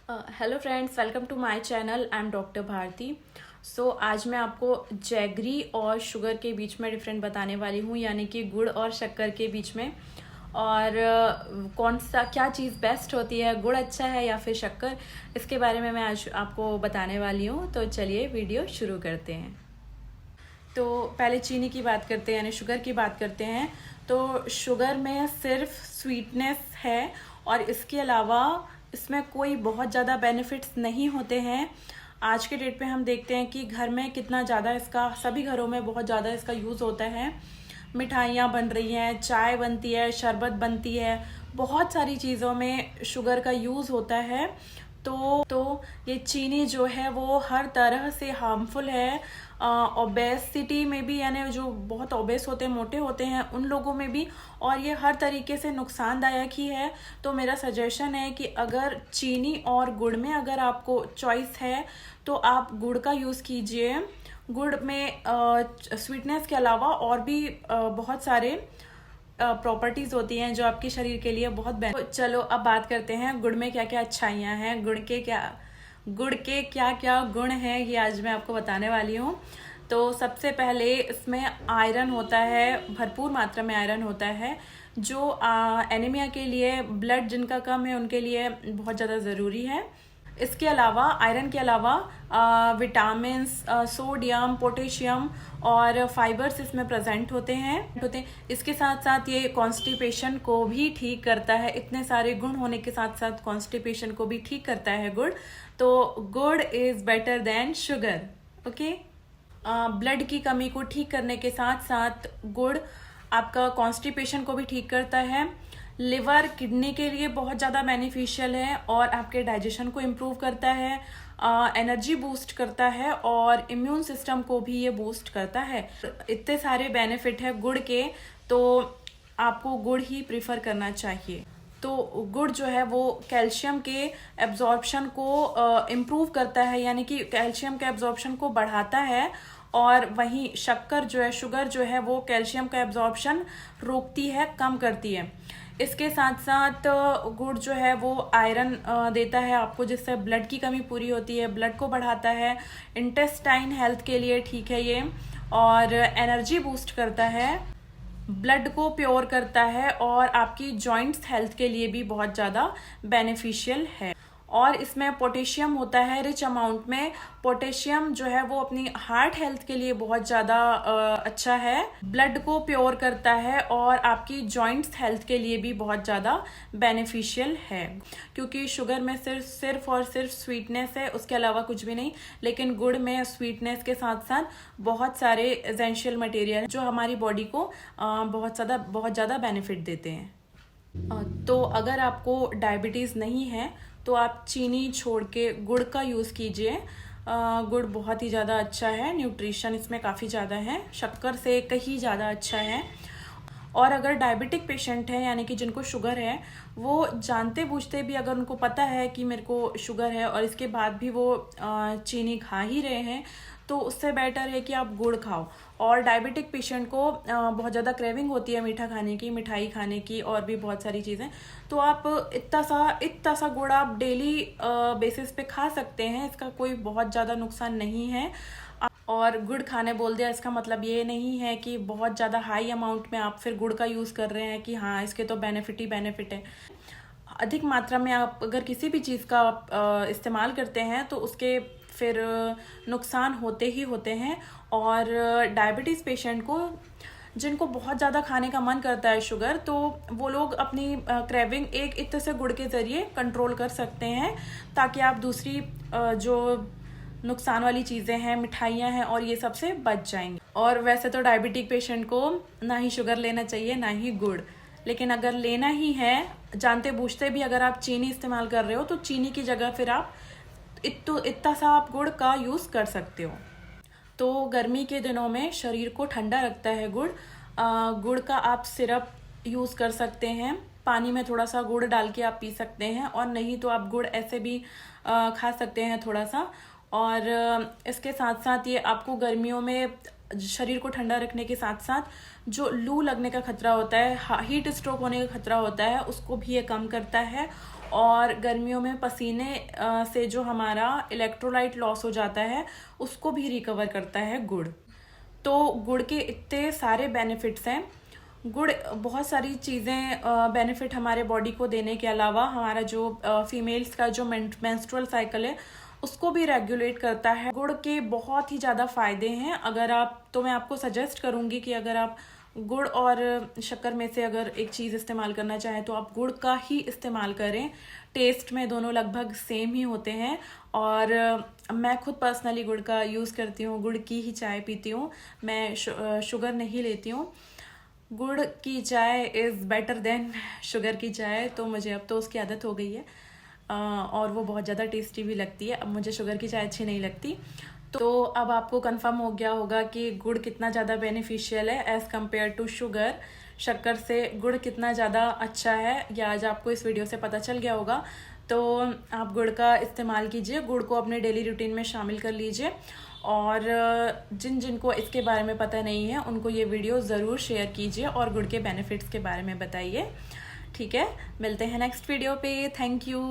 Hello friends, welcome to my channel. I am doctor Bharti. So आज मैं आपको jaggery और शुगर के बीच में डिफरेंट बताने वाली हूँ, यानी कि गुड़ और शक्कर के बीच में। और कौन सा क्या चीज़ बेस्ट होती है, गुड़ अच्छा है या फिर शक्कर, इसके बारे में मैं आज आपको बताने वाली हूँ। तो चलिए वीडियो शुरू करते हैं। तो पहले चीनी की बात करते हैं, यानी शुगर की बात करते हैं। तो शुगर में सिर्फ स्वीटनेस है और इसके अलावा इसमें कोई बहुत ज़्यादा बेनिफिट्स नहीं होते हैं। आज के डेट पे हम देखते हैं कि घर में कितना ज़्यादा इसका, सभी घरों में बहुत ज़्यादा इसका यूज़ होता है। मिठाइयाँ बन रही हैं, चाय बनती है, शरबत बनती है, बहुत सारी चीज़ों में शुगर का यूज़ होता है। तो ये चीनी जो है वो हर तरह से हार्मफुल है। ओबेसिटी में भी, यानी जो बहुत ओबेस होते हैं, मोटे होते हैं, उन लोगों में भी, और ये हर तरीके से नुकसानदायक ही है। तो मेरा सजेशन है कि अगर चीनी और गुड़ में अगर आपको चॉइस है तो आप गुड़ का यूज़ कीजिए। गुड़ में स्वीटनेस के अलावा और भी बहुत सारे प्रॉपर्टीज होती हैं जो आपके शरीर के लिए बहुत तो चलो अब बात करते हैं गुड़ में क्या क्या अच्छाइयाँ हैं, गुड़ के क्या क्या गुण हैं, ये आज मैं आपको बताने वाली हूँ। तो सबसे पहले इसमें आयरन होता है, भरपूर मात्रा में आयरन होता है, जो एनीमिया के लिए, ब्लड जिनका कम है उनके लिए बहुत ज़्यादा ज़रूरी है। इसके अलावा, आयरन के अलावा विटामिन्स, सोडियम, पोटेशियम और फाइबर्स इसमें प्रेजेंट होते हैं। इसके साथ साथ ये कॉन्स्टिपेशन को भी ठीक करता है। इतने सारे गुण होने के साथ साथ कॉन्स्टिपेशन को भी ठीक करता है गुड़। तो गुड़ is better than sugar. Okay. Blood की कमी को ठीक करने के साथ साथ गुड़ आपका कॉन्स्टिपेशन को भी ठीक करता है। लिवर, किडनी के लिए बहुत ज़्यादा बेनिफिशियल है और आपके डाइजेशन को इम्प्रूव करता है, एनर्जी बूस्ट करता है और इम्यून सिस्टम को भी ये बूस्ट करता है। इतने सारे बेनिफिट है गुड़ के, तो आपको गुड़ ही प्रिफर करना चाहिए। तो गुड़ जो है वो कैल्शियम के एब्जॉर्प्शन को इम्प्रूव करता है, यानी कि कैल्शियम के एब्जॉर्प्शन को बढ़ाता है। और वहीं शक्कर जो है, शुगर जो है, वो कैल्शियम का एब्जॉर्प्शन रोकती है, कम करती है। इसके साथ साथ गुड़ जो है वो आयरन देता है आपको, जिससे ब्लड की कमी पूरी होती है, ब्लड को बढ़ाता है, इंटेस्टाइन हेल्थ के लिए ठीक है ये, और एनर्जी बूस्ट करता है, ब्लड को प्योर करता है और आपकी जॉइंट्स हेल्थ के लिए भी बहुत ज़्यादा बेनिफिशियल है। और इसमें पोटेशियम होता है रिच अमाउंट में। पोटेशियम जो है वो अपनी हार्ट हेल्थ के लिए बहुत ज़्यादा अच्छा है, ब्लड को प्योर करता है और आपकी जॉइंट्स हेल्थ के लिए भी बहुत ज़्यादा बेनिफिशियल है। क्योंकि शुगर में सिर्फ और सिर्फ स्वीटनेस है, उसके अलावा कुछ भी नहीं। लेकिन गुड़ में स्वीटनेस के साथ साथ बहुत सारे एसेंशियल मटेरियल जो हमारी बॉडी को बहुत ज़्यादा बेनिफिट देते हैं। तो अगर आपको डायबिटीज़ नहीं है तो आप चीनी छोड़ के गुड़ का यूज़ कीजिए। गुड़ बहुत ही ज़्यादा अच्छा है, न्यूट्रिशन इसमें काफ़ी ज़्यादा है, शक्कर से कहीं ज़्यादा अच्छा है। और अगर डायबिटिक पेशेंट है, यानी कि जिनको शुगर है, वो जानते बूझते भी, अगर उनको पता है कि मेरे को शुगर है और इसके बाद भी वो चीनी खा ही रहे हैं, तो उससे बेटर है कि आप गुड़ खाओ। और डायबिटिक पेशेंट को बहुत ज़्यादा क्रेविंग होती है मीठा खाने की, मिठाई खाने की, और भी बहुत सारी चीज़ें, तो आप इतना सा गुड़ आप डेली बेसिस पे खा सकते हैं। इसका कोई बहुत ज़्यादा नुकसान नहीं है। और गुड़ खाने बोल दिया, इसका मतलब ये नहीं है कि बहुत ज़्यादा हाई अमाउंट में आप फिर गुड़ का यूज़ कर रहे हैं कि हाँ इसके तो बेनिफिट ही बेनिफिट है। अधिक मात्रा में आप अगर किसी भी चीज़ का इस्तेमाल करते हैं तो उसके फिर नुकसान होते ही होते हैं। और डायबिटीज़ पेशेंट को, जिनको बहुत ज़्यादा खाने का मन करता है शुगर, तो वो लोग अपनी क्रेविंग एक इत्र से गुड़ के ज़रिए कंट्रोल कर सकते हैं, ताकि आप दूसरी जो नुकसान वाली चीज़ें हैं, मिठाइयाँ हैं और ये सब से बच जाएंगे। और वैसे तो डायबिटिक पेशेंट को ना ही शुगर लेना चाहिए ना ही गुड़, लेकिन अगर लेना ही है, जानते बूझते भी अगर आप चीनी इस्तेमाल कर रहे हो, तो चीनी की जगह फिर आप इतना सा आप गुड़ का यूज़ कर सकते हो। तो गर्मी के दिनों में शरीर को ठंडा रखता है गुड़। गुड़ का आप सिरप यूज़ कर सकते हैं, पानी में थोड़ा सा गुड़ डाल के आप पी सकते हैं, और नहीं तो आप गुड़ ऐसे भी खा सकते हैं थोड़ा सा। और इसके साथ साथ ये आपको गर्मियों में शरीर को ठंडा रखने के साथ साथ जो लू लगने का खतरा होता है, हीट स्ट्रोक होने का खतरा होता है, उसको भी ये कम करता है। और गर्मियों में पसीने से जो हमारा इलेक्ट्रोलाइट लॉस हो जाता है उसको भी रिकवर करता है गुड़। तो गुड़ के इतने सारे बेनिफिट्स हैं। गुड़ बहुत सारी चीज़ें बेनिफिट हमारे बॉडी को देने के अलावा हमारा जो फीमेल्स का जो मेंस्ट्रुअल साइकिल है उसको भी रेगुलेट करता है। गुड़ के बहुत ही ज़्यादा फायदे हैं। अगर आप तो मैं आपको सजेस्ट करूँगी कि अगर आप गुड़ और शक्कर में से अगर एक चीज़ इस्तेमाल करना चाहें तो आप गुड़ का ही इस्तेमाल करें। टेस्ट में दोनों लगभग सेम ही होते हैं और मैं खुद पर्सनली गुड़ का यूज़ करती हूँ। गुड़ की ही चाय पीती हूँ, मैं शुगर नहीं लेती हूँ। गुड़ की चाय इज़ बेटर देन शुगर की चाय, तो मुझे अब तो उसकी आदत हो गई है और वो बहुत ज़्यादा टेस्टी भी लगती है। अब मुझे शुगर की चाय अच्छी नहीं लगती। तो अब आपको कंफर्म हो गया होगा कि गुड़ कितना ज़्यादा बेनिफिशियल है एज़ कम्पेयर टू शुगर। शक्कर से गुड़ कितना ज़्यादा अच्छा है ये आज आपको इस वीडियो से पता चल गया होगा। तो आप गुड़ का इस्तेमाल कीजिए, गुड़ को अपने डेली रूटीन में शामिल कर लीजिए और जिन जिनको इसके बारे में पता नहीं है उनको ये वीडियो ज़रूर शेयर कीजिए और गुड़ के बेनिफिट्स के बारे में बताइए। ठीक है, मिलते हैं नेक्स्ट वीडियो पे। Thank you.